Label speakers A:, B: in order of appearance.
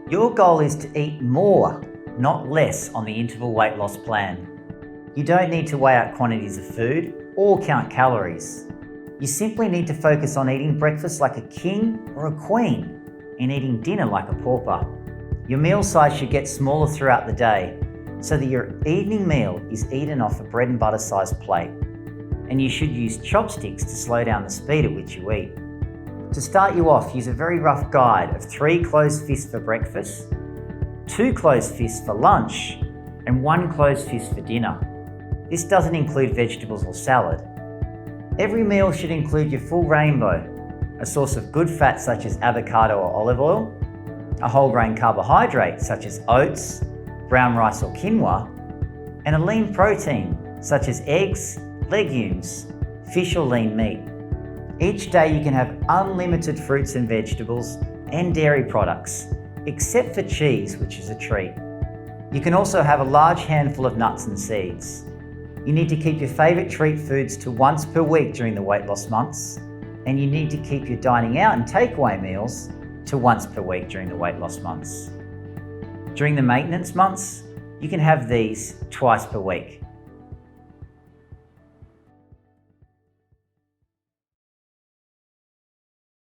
A: Your goal is to eat more, not less, on the interval weight loss plan. You don't need to weigh out quantities of food or count calories. You simply need to focus on eating breakfast like a king or a queen and eating dinner like a pauper. Your meal size should get smaller throughout the day so that your evening meal is eaten off a bread and butter sized plate. And you should use chopsticks to slow down the speed at which you eat. To start you off, use a very rough guide of 3 closed fists for breakfast, 2 closed fists for lunch, and 1 closed fist for dinner. This doesn't include vegetables or salad. Every meal should include your full rainbow, a source of good fat such as avocado or olive oil, a whole grain carbohydrate such as oats, brown rice or quinoa, and a lean protein such as eggs, legumes, fish or lean meat. Each day you can have unlimited fruits and vegetables and dairy products, except for cheese, which is a treat. You can also have a large handful of nuts and seeds. You need to keep your favourite treat foods to once per week during the weight loss months, and you need to keep your dining out and takeaway meals to once per week during the weight loss months. During the maintenance months, you can have these twice per week.